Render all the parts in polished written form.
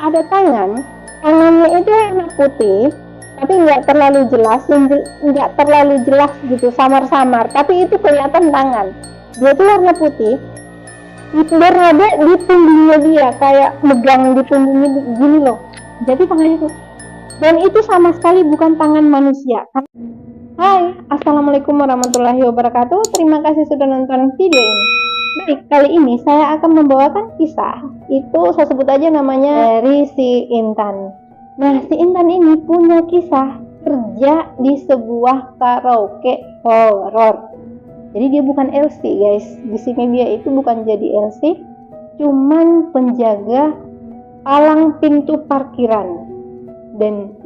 ada tangannya itu warna putih, tapi nggak terlalu jelas, nggak terlalu jelas gitu, samar-samar, tapi itu kelihatan tangan. Dia tuh warna putih, berada di punggungnya dia, kayak megang di punggungnya gini loh. Jadi tangannya tuh, dan itu sama sekali bukan tangan manusia. Hai, assalamualaikum warahmatullahi wabarakatuh. Terima kasih sudah nonton video ini. Baik, kali ini saya akan membawakan kisah. Itu saya sebut aja namanya dari si Intan. Nah, si Intan ini punya kisah kerja di sebuah karaoke horor. Jadi dia bukan LC, guys. Di sini dia itu bukan jadi LC, cuman penjaga palang pintu parkiran. Dan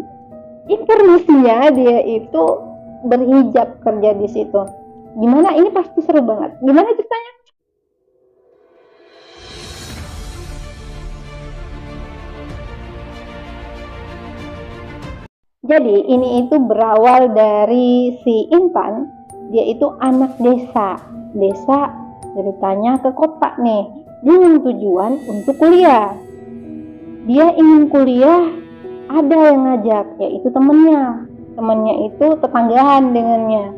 informasinya dia itu berhijab kerja di situ. Gimana? Ini pasti seru banget. Gimana ceritanya? Jadi ini itu berawal dari si Intan. Dia itu anak desa. Ceritanya ke kota nih. Dia dengan tujuan untuk kuliah. Dia ingin kuliah, ada yang ngajak, yaitu temennya itu tetanggaan dengannya.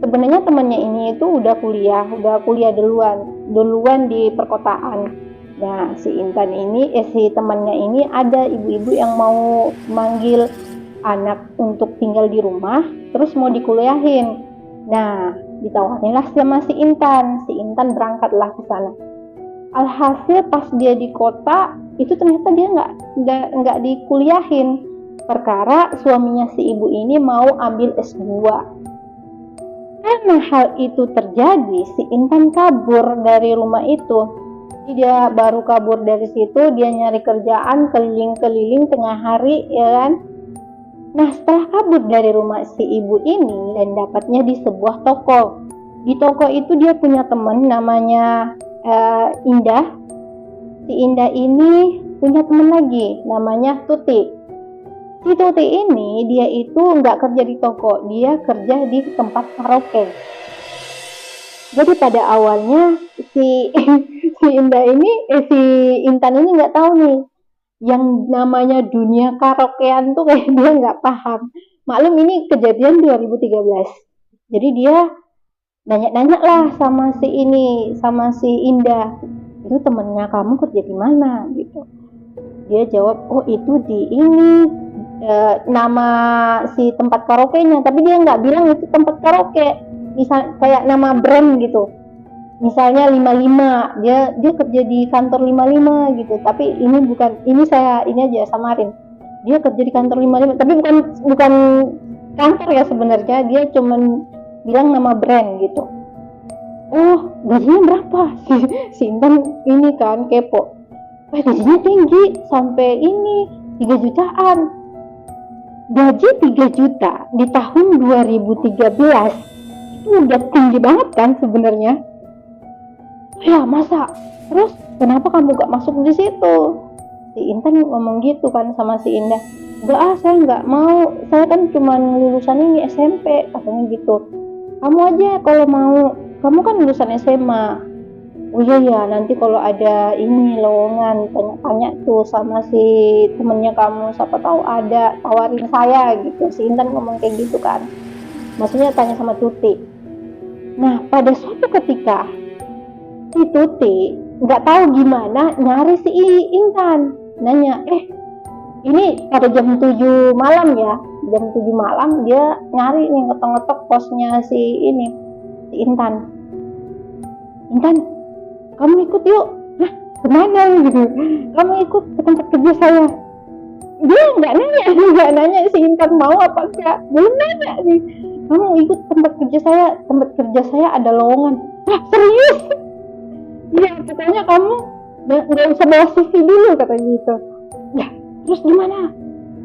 Sebenarnya temennya ini itu udah kuliah duluan di perkotaan. Nah, si Intan ini, si temannya ini ada ibu-ibu yang mau manggil anak untuk tinggal di rumah, terus mau dikuliahin. Nah, ditawarilah sama si Intan berangkatlah ke sana. Alhasil pas dia di kota, itu ternyata dia nggak dikuliahin, perkara suaminya si ibu ini mau ambil S2. Karena hal itu terjadi, si Intan kabur dari rumah itu. Jadi dia baru kabur dari situ, dia nyari kerjaan keliling-keliling tengah hari, ya kan. Nah, setelah kabur dari rumah si ibu ini dan dapatnya di sebuah toko. Di toko itu dia punya teman namanya Indah. Si Indah ini punya teman lagi namanya Tuti. Si Tuti ini dia itu nggak kerja di toko, dia kerja di tempat karaoke. Jadi pada awalnya si si Intan ini nggak tahu nih yang namanya dunia karaokean tuh, kayak dia nggak paham. Maklum ini kejadian 2013. Jadi dia nanya-nanya lah sama si Indah, itu temennya kamu kerja di mana gitu. Dia jawab, oh itu di ini, nama si tempat karaoke-nya, tapi dia nggak bilang itu tempat karaoke, misal kayak nama brand gitu. Misalnya 55, dia kerja di kantor 55 gitu, tapi ini bukan, ini aja samarin, dia kerja di kantor 55, tapi bukan kantor ya sebenarnya, dia cuman bilang nama brand gitu. Oh, gajinya berapa? Si Intan ini kan kepo, gajinya tinggi sampai ini 3 jutaan. Gaji 3 juta di tahun 2013 itu udah tinggi banget kan sebenarnya. Ya masa? Terus kenapa kamu gak masuk di situ? Si Intan ngomong gitu kan sama si Indah. Enggak, saya nggak mau. Saya kan cuma lulusan ini SMP, katanya gitu. Kamu aja kalau mau. Kamu kan lulusan SMA. Oh iya, nanti kalau ada ini lowongan, tanya-tanya tuh sama si temennya kamu, siapa tahu ada, tawarin saya gitu. Si Intan ngomong kayak gitu kan. Maksudnya tanya sama Tuti. Nah, pada suatu ketika si Tuti nggak tahu gimana nyari si Intan, nanya, ini pada jam 7 malam ya, jam 7 malam dia nyari nih, ngetok-ngetok posnya si Intan, kamu ikut yuk. Hah, kemana gitu? Kamu ikut ke tempat kerja saya. Dia nggak nanya si Intan mau apa enggak, belum nanya nih. Kamu ikut tempat kerja saya ada lowongan. Hah, serius? Iya, katanya kamu nggak usah bawa CV dulu, katanya gitu. Ya, terus gimana?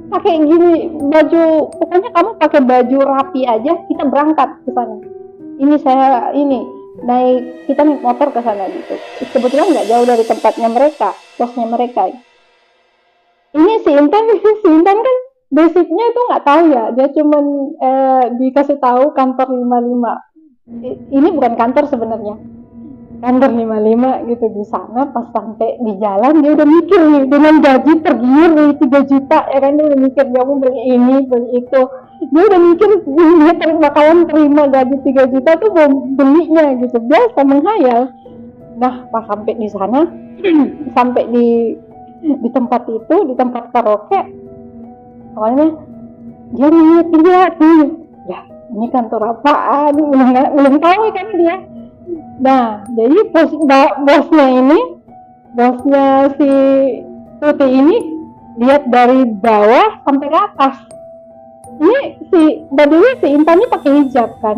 Pakai gini baju, pokoknya kamu pakai baju rapi aja, kita berangkat ke sana. Kita naik motor ke sana gitu. Kebetulan nggak jauh dari tempatnya mereka, posnya mereka. Ini si Intan kan basicnya itu nggak tahu ya, dia cuman dikasih tahu kantor 55. Ini bukan kantor sebenarnya. Kantor 55 gitu. Di sana pas sampai di jalan dia udah mikir nih, dengan gaji tergiur nih 3 juta ya kan, dia udah mikir dia mau beli ini beli itu, dia udah mikir dia bakalan terima gaji 3 juta tuh mau belinya gitu, biasa menghayal. Nah pas sampai di sana sampai di tempat itu, di tempat karaoke, awalnya dia lihat nih, ya ini kantor apaan, belum tahu kan dia. Nah jadi bosnya si Tuti ini lihat dari bawah sampai ke atas. Ini si Intan ini pakai hijab kan,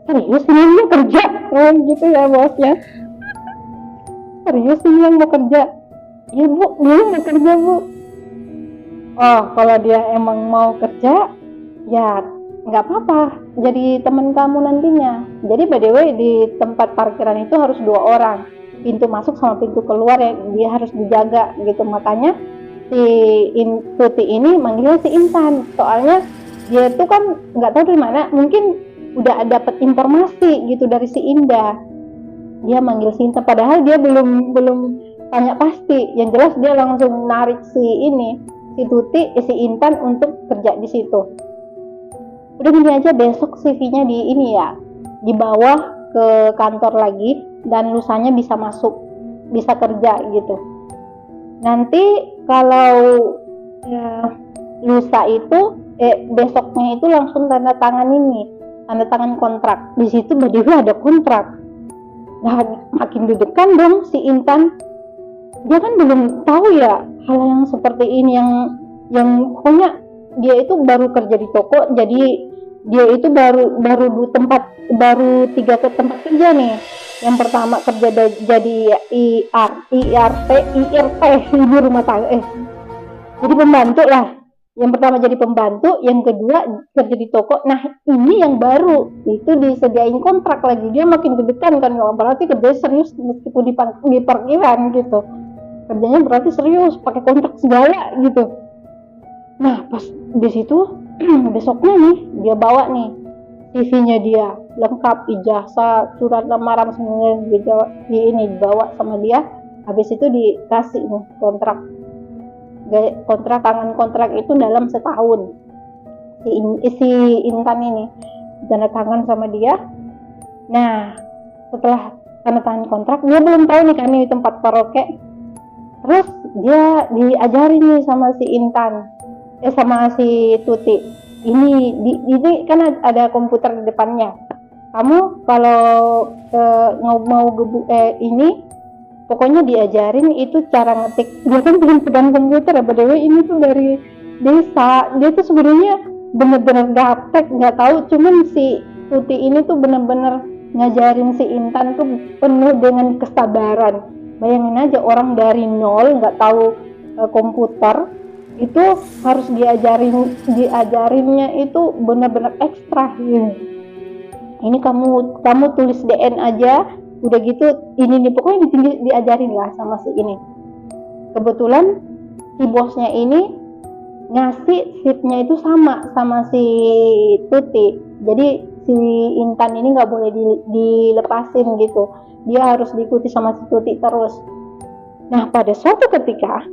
serius ini mau kerja gitu ya bosnya, serius ini yang mau kerja, iya bu dia mau kerja bu. Oh kalau dia emang mau kerja ya nggak apa-apa, jadi teman kamu nantinya. Jadi by the way di tempat parkiran itu harus 2 orang, pintu masuk sama pintu keluar ya, dia harus dijaga gitu. Makanya si Tuti ini manggilnya si Intan, soalnya dia tuh kan nggak tahu dari mana, mungkin udah dapat informasi gitu dari si Indah, dia manggil si Intan padahal dia belum tanya pasti. Yang jelas dia langsung narik si Tuti, si Intan untuk kerja di situ. Udah gini aja, besok CV-nya di ini ya, dibawa ke kantor lagi dan lusanya bisa masuk, bisa kerja gitu. Nanti kalau lusa itu besoknya itu langsung tanda tangan kontrak. Di situ berdiri ada kontrak. Nah makin deg-degan dong si Intan, dia kan belum tahu ya hal yang seperti ini, yang pokoknya dia itu baru kerja di toko, jadi dia itu baru 3 tempat kerja nih. Yang pertama kerja jadi IRT ibu rumah tangga, jadi pembantu lah. Yang pertama jadi pembantu, yang kedua kerja di toko. Nah ini yang baru itu disediain kontrak lagi, dia makin deg-degan kan, berarti kerja serius meskipun di parkiran gitu, kerjanya berarti serius pakai kontrak segala gitu. Nah pas di situ besoknya nih dia bawa nih CV-nya, dia lengkap, ijazah, surat lamaran semuanya dibawa sama dia. Habis itu dikasih nih kontrak tangan kontrak itu dalam setahun. Si Intan ini tanda tangan sama dia. Nah setelah tanda tangan kontrak, dia belum tahu nih kan di tempat karaoke. Terus dia diajarin nih sama si Intan, sama si Tuti. Ini kan ada komputer di depannya. Kamu kalau mau ini pokoknya diajarin itu cara ngetik. Dia kan belum pegang komputer ya, btw ini tuh dari desa. Dia tuh sebenarnya bener-bener gaptek, nggak tahu. Cuman si Tuti ini tuh bener-bener ngajarin si Intan tuh penuh dengan kesabaran. Bayangin aja orang dari nol nggak tahu komputer, itu harus diajarinnya itu benar-benar ekstra gitu. Ini kamu tulis DN aja, udah gitu ini nih pokoknya diajarin lah sama si ini. Kebetulan si bosnya ini ngasih shiftnya itu sama si Tuti, jadi si Intan ini nggak boleh dilepasin gitu, dia harus diikuti sama si Tuti terus. Nah pada suatu ketika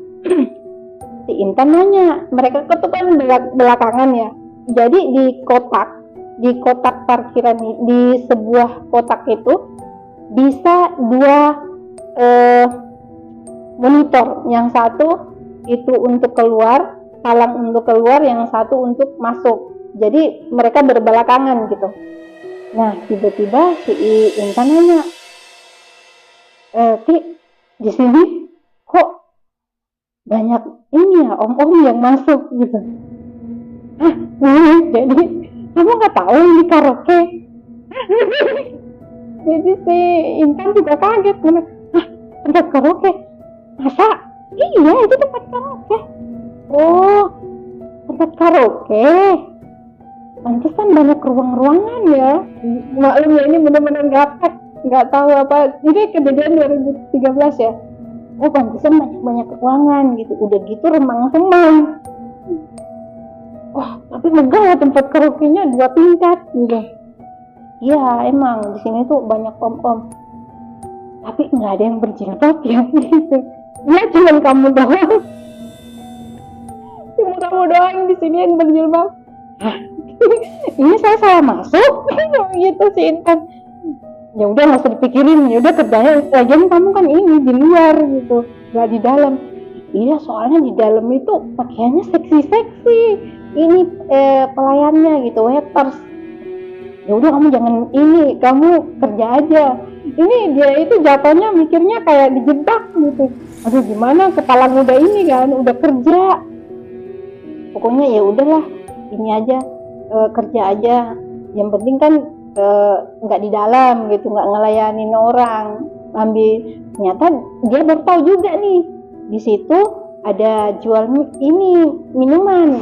si Intan nanya, mereka tuh kan belakangan ya, jadi di kotak parkiran, di sebuah kotak itu bisa 2 monitor, yang satu itu untuk keluar, palang untuk keluar, yang satu untuk masuk, jadi mereka berbelakangan gitu. Nah tiba-tiba si Intan nanya, Ti di sini kok banyak ini ya om-om yang masuk gitu. Jadi kamu nggak tahu ini karaoke? Jadi si Intan juga kaget, tempat karaoke? Masa? Iya itu tempat karaoke. Oh tempat karaoke, pantesan banyak ruangan ya. Maklum ya ini benar-benar gaptek, nggak tahu apa. Ini kejadian 2013 ya. Oh pantesan banyak ruangan gitu, udah gitu remang-remang. Wah tapi megah ya tempat karaoke-nya 2 tingkat gitu. Iya emang di sini tuh banyak om-om, tapi nggak ada yang berjilbab ya gitu. Ya cuman kamu doang, cuma kamu doang di sini yang berjilbab. Hah? Ini saya salah masuk gitu sih Intan. Ya udah nggak usah dipikirin, ya udah kerjanya lagian kamu kan ini di luar gitu, nggak di dalam. Iya soalnya di dalam itu pakaiannya seksi-seksi, ini pelayannya gitu, waiters. Ya udah kamu jangan ini, kamu kerja aja. Ini dia itu jatuhnya mikirnya kayak dijebak gitu. Aduh gimana, kepala muda ini kan udah kerja, pokoknya ya udahlah ini aja, kerja aja, yang penting kan nggak di dalam gitu, nggak ngelayanin orang. Ambil, ternyata dia baru tahu juga nih di situ ada jual ini minuman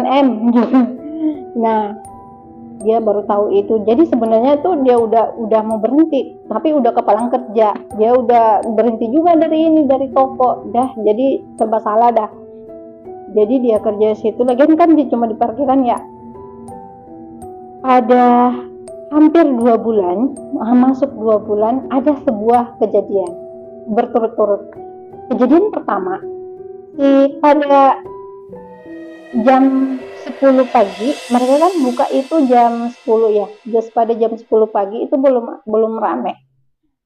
M gitu. Nah dia baru tahu itu, jadi sebenarnya tuh dia udah mau berhenti, tapi udah kepalang kerja, dia udah berhenti juga dari toko dah, jadi serba salah dah. Jadi dia kerja situ, lagian kan dia cuma di parkiran ya. Ada hampir 2 bulan, masuk 2 bulan, ada sebuah kejadian berturut-turut. Kejadian pertama, pada jam 10 pagi, mereka kan buka itu jam 10 ya, just pada jam 10 pagi itu belum rame.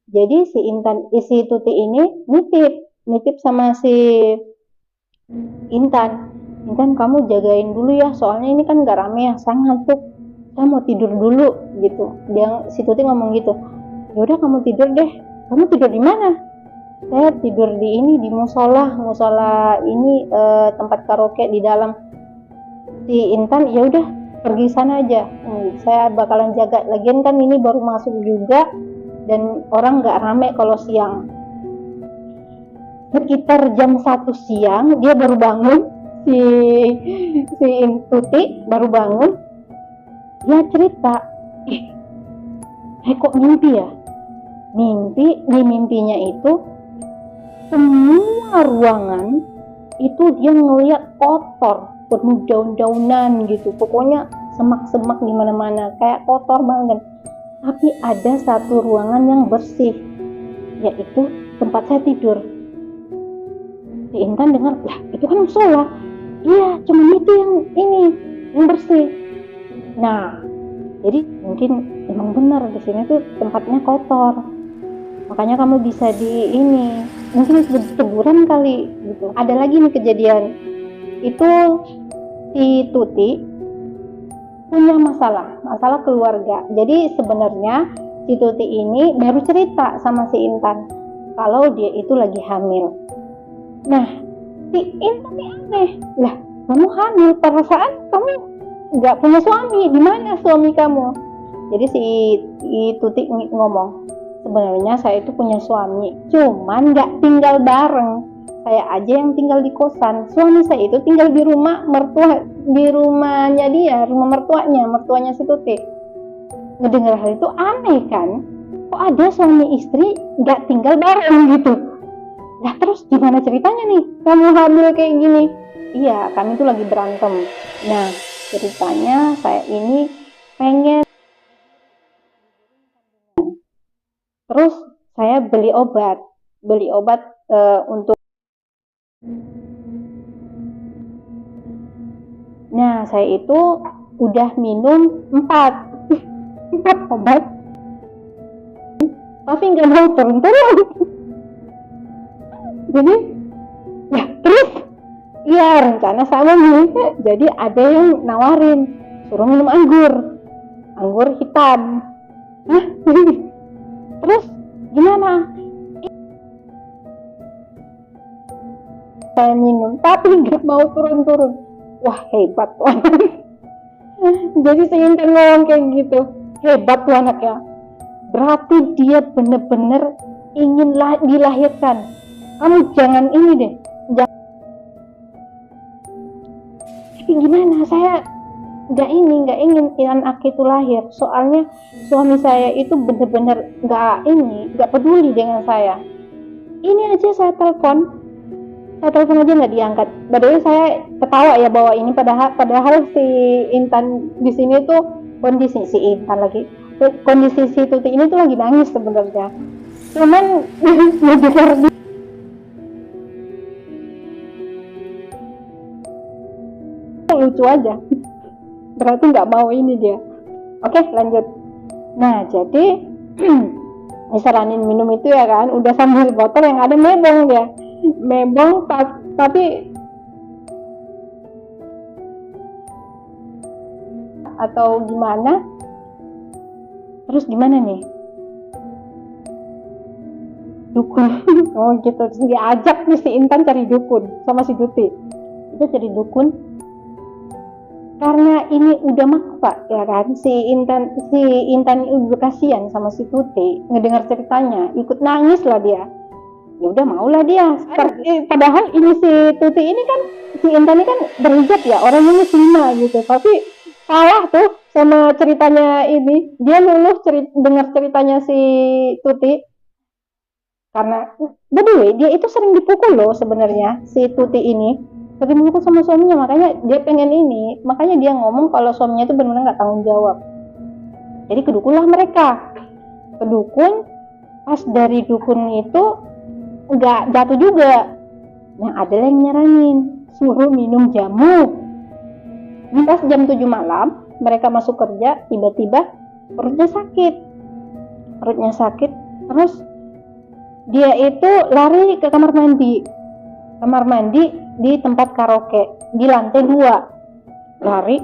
Jadi si Tuti ini nitip sama si Intan, kamu jagain dulu ya, soalnya ini kan gak rame ya, saya ngantuk, saya mau tidur dulu gitu. Si Tuti ngomong gitu. Ya udah kamu tidur deh. Kamu tidur di mana? Saya tidur di ini, di musola ini, tempat karaoke di dalam. Si Intan ya udah pergi sana aja, saya bakalan jaga, lagian kan ini baru masuk juga dan orang nggak rame kalau siang. Sekitar jam 1 siang dia baru bangun, si Tuti baru bangun. Dia cerita, kok mimpi ya, di mimpinya itu semua ruangan itu dia ngeliat kotor, penuh daun-daunan gitu, pokoknya semak-semak di mana-mana, kayak kotor banget. Tapi ada satu ruangan yang bersih, yaitu tempat saya tidur. Si Intan dengar, lah itu kan musola. Iya, cuma itu yang bersih. Nah, jadi mungkin emang benar di sini tuh tempatnya kotor. Makanya kamu bisa mungkin teguran kali gitu. Ada lagi nih kejadian. Itu si Tuti punya masalah keluarga. Jadi sebenarnya si Tuti ini baru cerita sama si Intan kalau dia itu lagi hamil. Nah, si Intan ini aneh. Lah, kamu hamil, perasaan kamu nggak punya suami, di mana suami kamu? Jadi si Tuti ngomong, sebenarnya saya itu punya suami, cuman nggak tinggal bareng. Saya aja yang tinggal di kosan. Suami saya itu tinggal di rumah rumahnya dia, rumah mertuanya si Tuti. Ngedengar hal itu aneh kan? Kok ada suami istri nggak tinggal bareng gitu? Nah terus gimana ceritanya nih? Kamu hamil kayak gini? Iya, kami tuh lagi berantem. Nah ceritanya saya ini pengen, terus saya beli obat untuk. Nah saya itu udah minum 4 obat, tapi nggak mau turun-turun. Jadi ya terus iya rencana sama nih, jadi ada yang nawarin suruh minum anggur hitam. Hah? Terus gimana? Saya minum tapi nggak mau turun-turun. Wah hebat tuh anak. Jadi saya Intan ngomong kayak gitu, hebat tuh anaknya, berarti dia bener-bener ingin dilahirkan. Kamu jangan ini deh, tapi gimana, saya nggak ingin anak itu lahir, soalnya suami saya itu bener-bener nggak peduli dengan saya. Ini aja saya telepon aja nggak diangkat. Padahal saya ketawa ya bahwa ini padahal si Intan di sini tuh kondisi si Intan lagi, kondisi si Tuti ini tuh lagi nangis sebenarnya, cuman ngedengar lucu aja, berarti nggak mau ini dia. Oke, lanjut. Nah, jadi disaranin minum itu ya kan, udah sambil botol yang ada mebong dia, mebong tapi atau gimana, terus gimana nih, dukun. Oh gitu, terus diajak nih si Intan cari dukun sama si Tuti, kita cari dukun karena ini udah maksa ya kan. Si Intan udah kasihan sama si Tuti, ngedengar ceritanya ikut nangis lah dia, ya udah maulah dia. Padahal ini si Tuti ini kan, si Intan ini kan berhijab ya, orangnya muslimah gitu, tapi salah tuh sama ceritanya ini, dia luluh dengar ceritanya si Tuti. Karena by the way, dia itu sering dipukul loh sebenarnya, si Tuti ini sering dipukul sama suaminya, makanya dia pengen ini, makanya dia ngomong kalau suaminya itu benar-benar nggak tanggung jawab. Jadi kedukunlah mereka, kedukun. Pas dari dukun itu nggak jatuh juga, yang ada yang nyaranin suruh minum jamu. Pas jam 7 malam mereka masuk kerja, tiba-tiba perutnya sakit, terus dia itu lari ke kamar mandi di tempat karaoke di lantai 2, lari,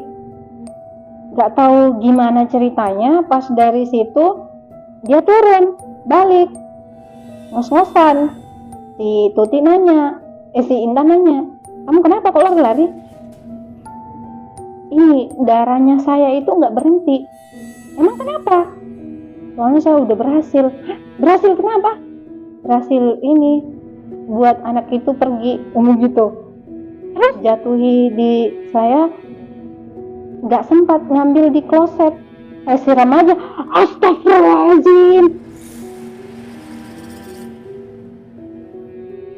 nggak tahu gimana ceritanya. Pas dari situ dia turun balik ngos-ngosan. Si Tuti nanya, si Intan nanya, kamu kenapa kok lari? Ini darahnya saya itu nggak berhenti. Emang kenapa? Soalnya saya udah berhasil. Hah? Berhasil kenapa? Berhasil ini buat anak itu pergi, gitu. Terus jatuhi di saya, nggak sempat ngambil di kloset, saya siram aja. Astagfirullahaladzim.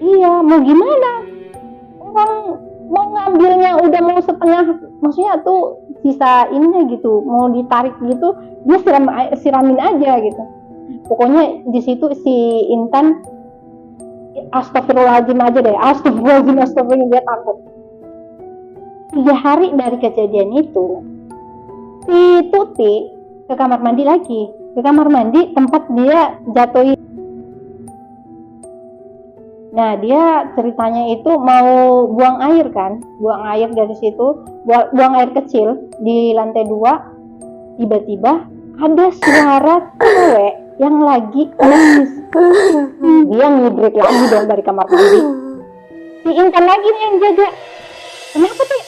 Iya, mau gimana? Orang mau ngambilnya udah mau setengah, maksudnya tuh sisa ini gitu, mau ditarik gitu, dia siramin aja gitu. Pokoknya di situ si Intan astagfirullahaladzim aja deh, astagfirullahaladzim, dia takut. 3 hari dari kejadian itu, si Tuti ke kamar mandi tempat dia jatuhin. Nah, dia ceritanya itu mau buang air dari situ, buang air kecil di lantai 2, tiba-tiba ada suara cewek yang lagi nangis. Dia ngibrit lagi dong dari kamar mandi. Si Intan lagi nih yang jaga. Kenapa sih?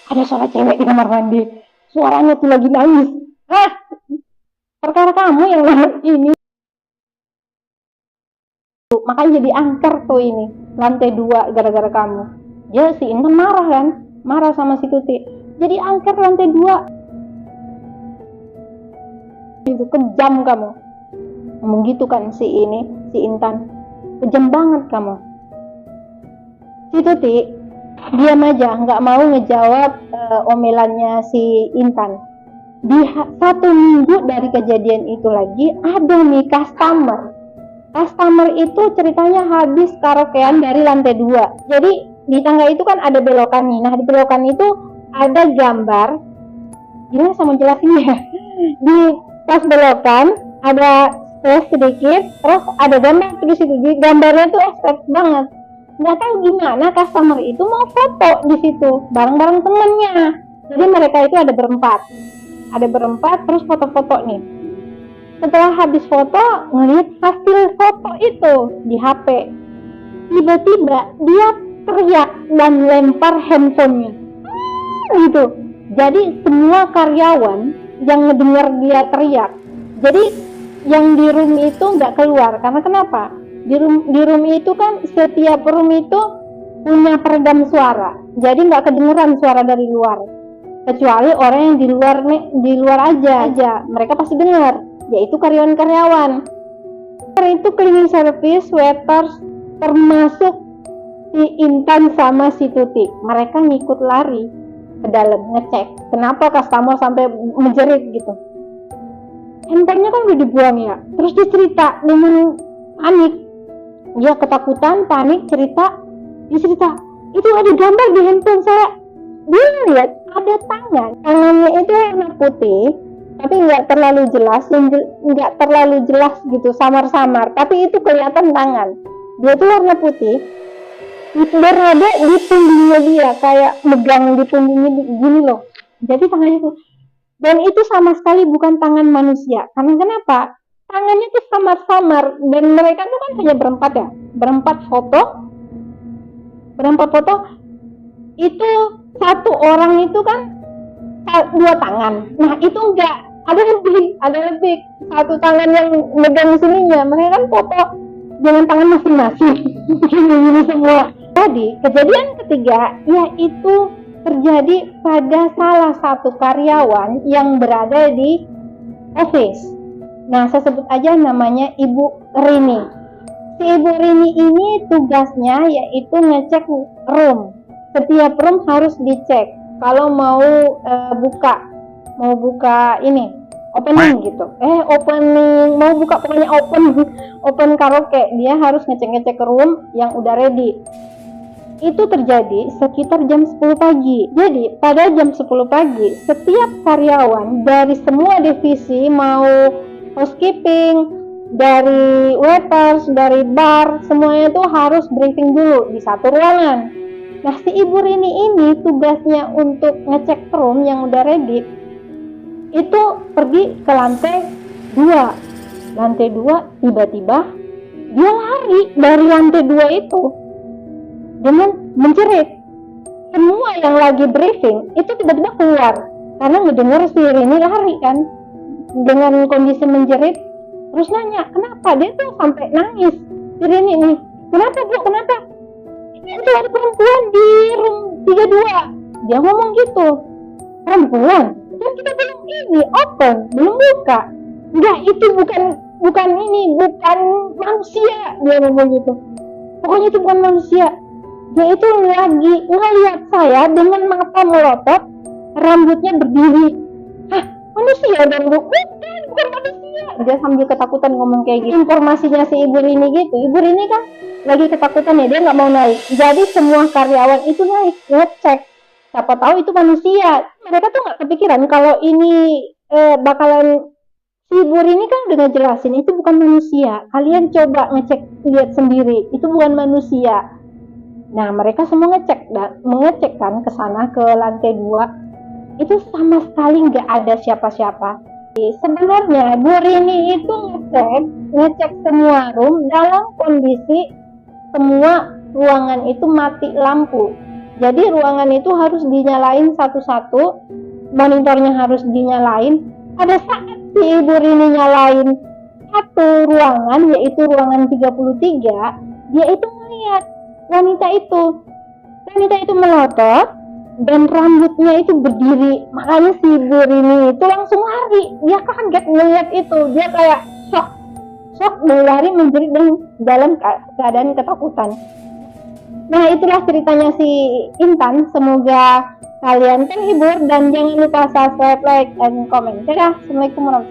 Ada suara cewek di kamar mandi. Suaranya tuh lagi nangis. Hah? Perkara kamu yang ini. Makanya jadi angker tuh ini, lantai 2 gara-gara kamu. Ya si Intan marah kan? Marah sama si Tuti. Jadi angker lantai 2. Itu kejam kamu. Ngomong gitu kan si Intan, kejam banget kamu. Si Tuti diam aja, nggak mau ngejawab omelannya si Intan. Di 1 minggu dari kejadian itu lagi ada nih customer itu ceritanya habis karaokean dari lantai 2. Jadi di tangga itu kan ada belokan nih. Nah, di belokan itu ada gambar. Gimana sama jelasinnya? Di pas belokan ada space sedikit, terus ada gambar di situ. Di gambarnya tuh expert banget. Nggak tahu gimana customer itu mau foto di situ bareng-bareng temennya. Jadi mereka itu ada berempat, terus foto-foto nih. Setelah habis foto, ngeliat hasil foto itu di HP, tiba-tiba dia teriak dan lempar handphonenya gitu. Jadi semua karyawan yang ngedengar dia teriak, jadi yang di room itu nggak keluar. Karena kenapa? Di room itu kan setiap room itu punya peredam suara, jadi nggak kedengeran suara dari luar, kecuali orang yang di luar aja mereka pasti dengar, yaitu karyawan. Itu cleaning service, waiters, termasuk si Intan sama si Tuti, mereka ngikut lari ke dalam ngecek kenapa customer sampai menjerit gitu. Handphonenya kan udah dibuang ya, terus dia cerita dengan panik, dia ketakutan, panik, dia cerita itu ada gambar di handphone saya. Dia lihat ada tangannya itu warna putih tapi nggak terlalu jelas gitu, samar-samar, tapi itu kelihatan tangan dia itu warna putih, berada di punggungnya dia, kayak megang di punggungnya gini loh, jadi tangannya tuh, dan itu sama sekali bukan tangan manusia. Karena kenapa? Tangannya tuh samar-samar, dan mereka tuh kan hanya berempat foto itu, satu orang itu kan dua tangan, nah itu enggak, ada lebih satu tangan yang megang sininya, mereka kan foto dengan tangan masing-masing gini semua. Jadi kejadian ketiga yaitu terjadi pada salah satu karyawan yang berada di office. Nah, saya sebut aja namanya Ibu Rini. Si Ibu Rini ini tugasnya yaitu ngecek room. Setiap room harus dicek kalau mau buka ini opening gitu. Opening mau buka, pokoknya open karaoke, dia harus ngecek room yang udah ready. Itu terjadi sekitar jam 10 pagi. Jadi pada jam 10 pagi setiap karyawan dari semua divisi, mau housekeeping, dari waiters, dari bar, semuanya itu harus briefing dulu di satu ruangan. Nah, si Ibu Rini ini tugasnya untuk ngecek room yang udah ready, itu pergi ke lantai 2. Lantai 2 tiba-tiba dia lari dari lantai 2 itu dengan menjerit. Semua yang lagi briefing itu tiba-tiba keluar karena ngedenger si Rini lari kan dengan kondisi menjerit, terus nanya kenapa, dia tuh sampai nangis si Rini nih, kenapa Bu, kenapa, itu ada perempuan di room 32, dia ngomong gitu, perempuan dan kita belum buka, enggak, itu bukan manusia, dia ngomong gitu, pokoknya itu bukan manusia. Dia itu lagi ngeliat saya dengan mata melotot, rambutnya berdiri. Hah, manusia dan bukan manusia. Dia sambil ketakutan ngomong kayak gitu. Informasinya si Ibu Rini gitu, Ibu Rini kan lagi ketakutan ya, dia nggak mau naik. Jadi semua karyawan itu naik ngecek, siapa tahu itu manusia. Mereka tuh nggak kepikiran kalau ini bakalan, si Ibu Rini kan udah ngejelasin itu bukan manusia. Kalian coba lihat sendiri, itu bukan manusia. Nah, mereka semua mengecek kan ke sana, ke lantai 2. Itu sama sekali nggak ada siapa-siapa. Sebenarnya Bu Rini itu ngecek semua room dalam kondisi semua ruangan itu mati lampu. Jadi ruangan itu harus dinyalain satu-satu, monitornya harus dinyalain. Pada saat si Ibu Rini nyalain satu ruangan, yaitu ruangan 33, dia itu melihat wanita itu melotot dan rambutnya itu berdiri. Makanya si Bu Rini itu langsung lari, dia kaget ngeliat itu, dia kayak shock lari menjerit dalam keadaan ketakutan. Nah, itulah ceritanya si Intan. Semoga kalian terhibur dan jangan lupa subscribe, like, dan komen. Dadah, assalamualaikum warahmatullahi wabarakatuh.